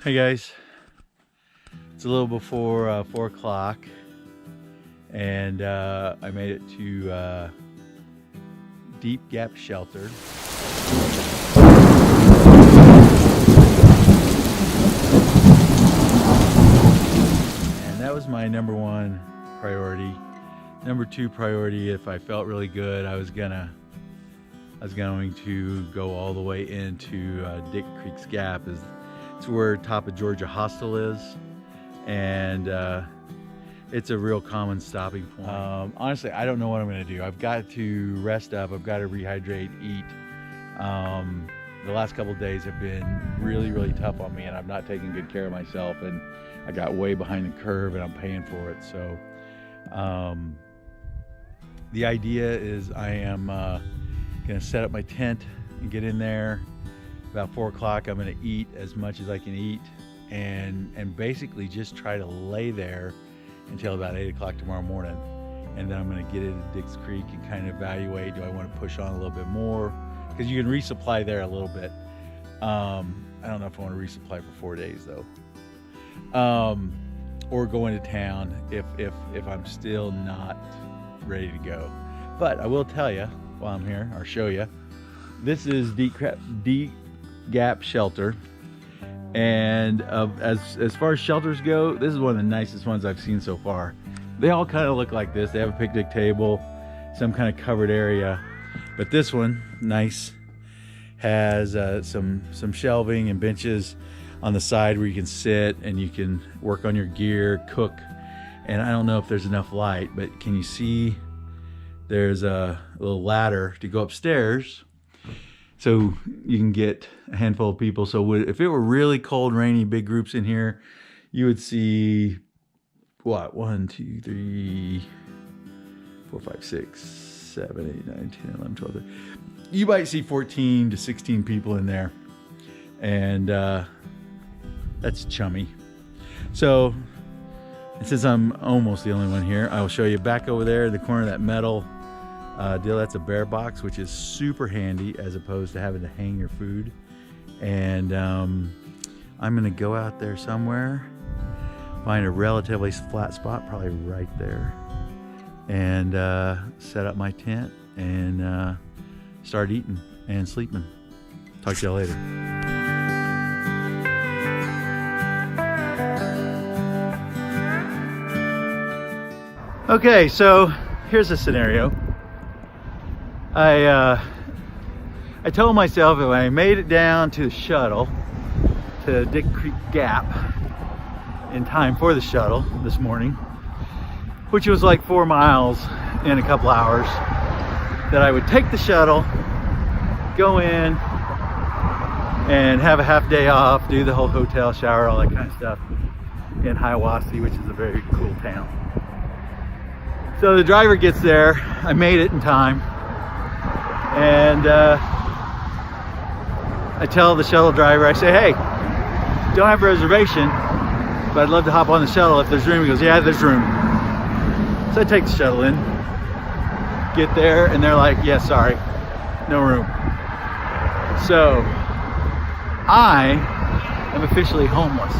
Hey guys, it's a little before 4 o'clock and I made it to Deep Gap Shelter. And that was my number one priority. Number two priority, if I felt really good, I was going to go all the way into Dick Creek's Gap. It's where Top of Georgia Hostel is, and it's a real common stopping point. Honestly, I don't know what I'm going to do. I've got to rest up. I've got to rehydrate, eat. The last couple of days have been really tough on me, and I'm not taking good care of myself, and I got way behind the curve, and I'm paying for it. So the idea is I am going to set up my tent and get in there. About 4 o'clock, I'm going to eat as much as I can eat, and basically just try to lay there until about 8 o'clock tomorrow morning. And then I'm going to get into Dick's Creek and kind of evaluate, do I want to push on a little bit more? Because you can resupply there a little bit. I don't know if I want to resupply for 4 days though. Or go into town if I'm still not ready to go. But I will tell you while I'm here, or show you, this is Deep Gap Shelter, and as far as shelters go, this is one of the nicest ones I've seen so far. They all kind of look like this. They have a picnic table, some kind of covered area, but this one, nice, has some shelving and benches on the side where you can sit and you can work on your gear, cook. And I don't know if there's enough light, but can you see there's a little ladder to go upstairs so you can get a handful of people. So if it were really cold, rainy, big groups in here, you would see, what, 1, 2, 3, 4, 5, 6, 7, 8, 9, 10, 11, 12, 13. You might see 14 to 16 people in there. And that's chummy. So, and since I'm almost the only one here, I will show you back over there in the corner of that metal deal. That's a bear box, which is super handy as opposed to having to hang your food. And I'm gonna go out there somewhere, find a relatively flat spot, probably right there, and set up my tent and start eating and sleeping. Talk to y'all later. Okay, so here's the scenario. I told myself if I made it down to the shuttle to Dick Creek Gap in time for the shuttle this morning, which was like 4 miles in a couple hours, that I would take the shuttle, go in and have a half day off, do the whole hotel, shower, all that kind of stuff in Hiawassee, which is a very cool town. So the driver gets there, I made it in time, and I tell the shuttle driver, I say, hey, don't have a reservation, but I'd love to hop on the shuttle if there's room. He goes, yeah, there's room. So I take the shuttle in, get there, and they're like, yeah, sorry, no room. So I am officially homeless,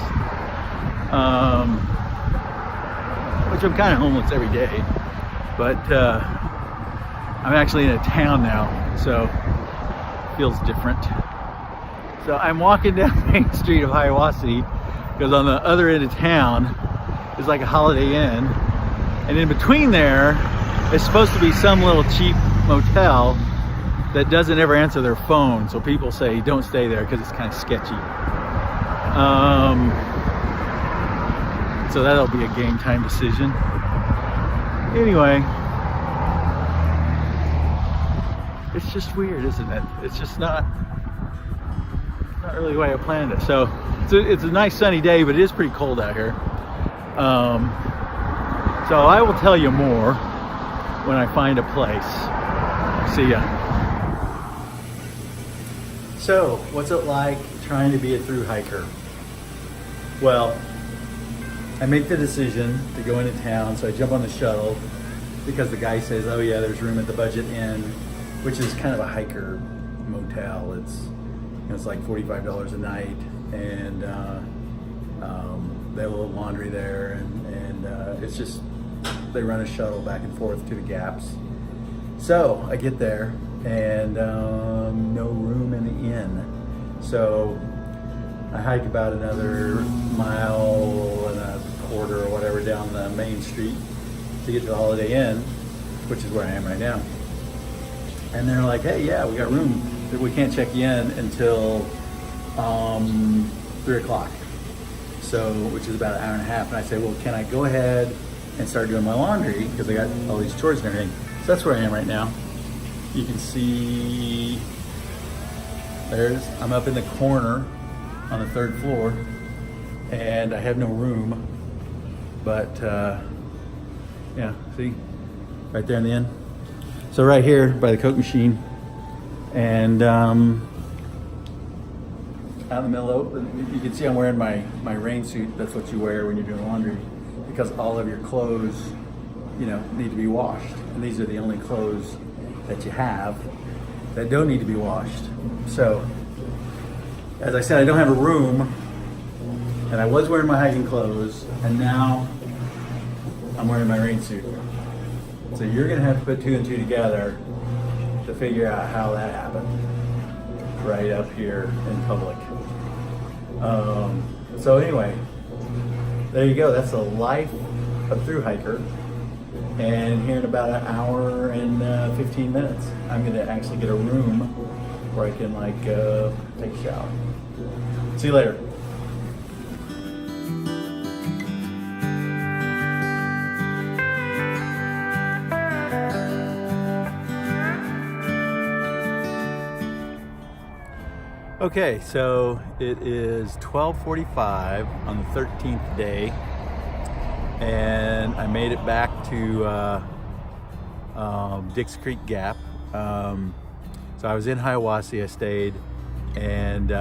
which I'm kind of homeless every day. But I'm actually in a town now, so it feels different. So I'm walking down Main Street of Hiawassee because on the other end of town is like a Holiday Inn, and in between there is supposed to be some little cheap motel that doesn't ever answer their phone, so people say don't stay there because it's kind of sketchy. So that'll be a game time decision. Anyway, it's just weird, isn't it? It's just not really the way I planned it. So it's a nice sunny day, but it is pretty cold out here. So I will tell you more when I find a place. See ya. So, what's it like trying to be a thru hiker? Well, I make the decision to go into town, so I jump on the shuttle because the guy says, oh yeah, there's room at the Budget Inn, which is kind of a hiker motel. It's like $45 a night, and they have a little laundry there, and it's just, they run a shuttle back and forth to the gaps. So I get there, and no room in the inn. So I hike about another mile and a quarter or whatever down the main street to get to the Holiday Inn, which is where I am right now. And they're like, hey, yeah, we got room. We can't check you in until 3 o'clock. So, which is about an hour and a half. And I say, well, can I go ahead and start doing my laundry? Because I got all these chores and everything. So that's where I am right now. You can see, I'm up in the corner on the 3rd floor, and I have no room. But yeah, see, right there in the inn. So right here by the Coke machine, and out in the middle, you can see I'm wearing my rain suit. That's what you wear when you're doing laundry, because all of your clothes, you know, need to be washed. And these are the only clothes that you have that don't need to be washed. So, as I said, I don't have a room, and I was wearing my hiking clothes, and now I'm wearing my rain suit. So you're gonna have to put 2 and 2 together to figure out how that happened right up here in public. So anyway, there you go. That's the life of thru hiker. And here in about an hour and 15 minutes, I'm gonna actually get a room where I can like take a shower. See you later. Okay, so it is 12:45 on the 13th day, and I made it back to Dix Creek Gap. So I was in Hiawassee. I stayed and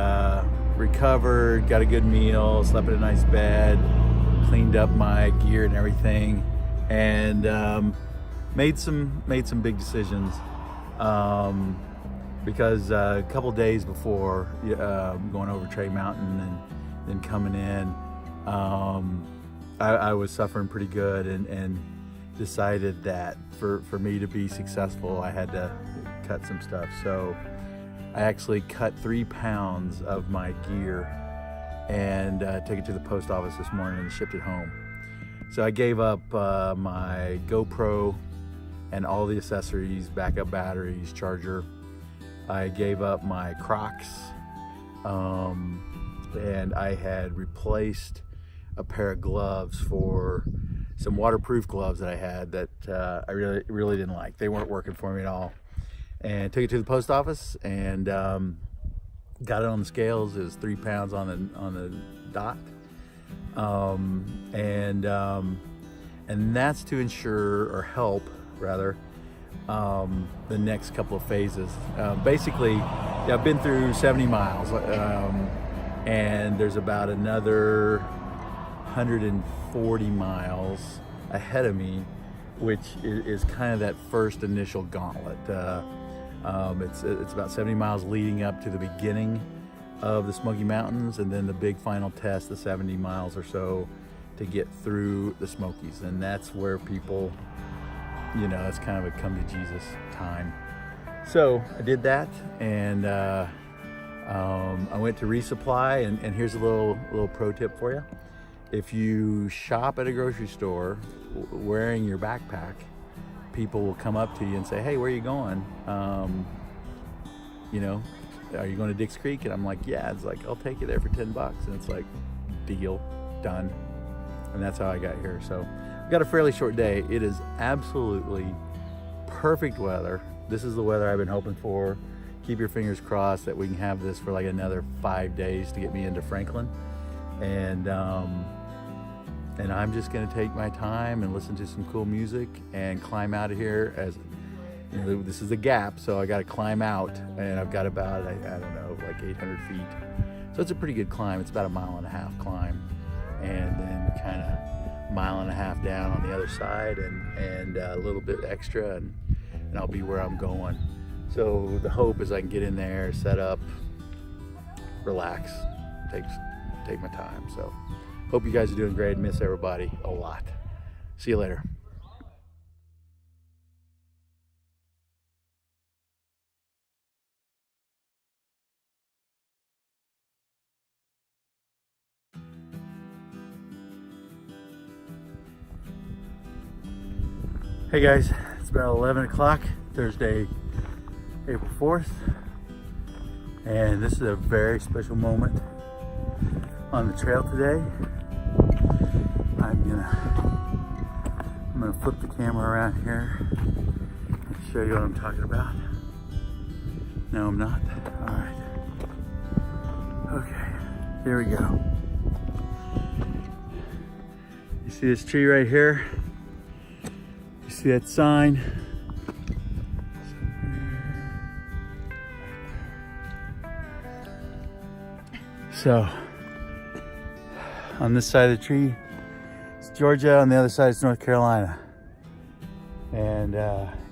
recovered, got a good meal, slept in a nice bed, cleaned up my gear and everything, and made some big decisions. Because a couple days before going over Trey Mountain and then coming in, I was suffering pretty good, and decided that for me to be successful, I had to cut some stuff. So I actually cut 3 pounds of my gear and took it to the post office this morning and shipped it home. So I gave up my GoPro and all the accessories, backup batteries, charger. I gave up my Crocs, and I had replaced a pair of gloves for some waterproof gloves that I had that I really didn't like. They weren't working for me at all. And took it to the post office and got it on the scales. It was 3 pounds on the dot, and that's to ensure, or help rather, the next couple of phases. Basically, yeah, I've been through 70 miles, and there's about another 140 miles ahead of me, which is kind of that first initial gauntlet. It's about 70 miles leading up to the beginning of the Smoky Mountains, and then the big final test, the 70 miles or so to get through the Smokies. And that's where people, you know, it's kind of a come to Jesus time. So I did that, and I went to resupply, and here's a little pro tip for you. If you shop at a grocery store wearing your backpack, people will come up to you and say, hey, where are you going? You know, are you going to Dix Creek? And I'm like, yeah. It's like, I'll take you there for $10. And it's like, deal, done. And that's how I got here. So I've got a fairly short day. It is absolutely perfect weather. This is the weather I've been hoping for. Keep your fingers crossed that we can have this for like another 5 days to get me into Franklin. And I'm just gonna take my time and listen to some cool music and climb out of here. As you know, this is a gap, so I gotta climb out, and I've got about, I don't know, like 800 feet. So it's a pretty good climb. It's about 1.5 mile climb, and then kind of 1.5 miles down on the other side, and a little bit extra, and I'll be where I'm going. So the hope is I can get in there, set up, relax, take my time. So Hope you guys are doing great. Miss everybody a lot. See you later. Hey guys, it's about 11 o'clock, Thursday, April 4th, and this is a very special moment on the trail today. I'm gonna flip the camera around here and show you what I'm talking about. No, I'm not. All right. Okay, here we go. You see this tree right here? You see that sign? So, on this side of the tree, it's Georgia. On the other side, it's North Carolina. And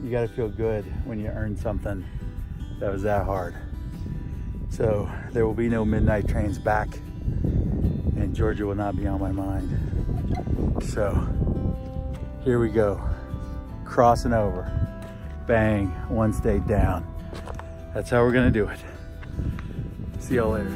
you gotta feel good when you earn something that was that hard. So, there will be no midnight trains back, and Georgia will not be on my mind. So, here we go. Crossing over. Bang, one state down. That's how we're gonna do it. See y'all later.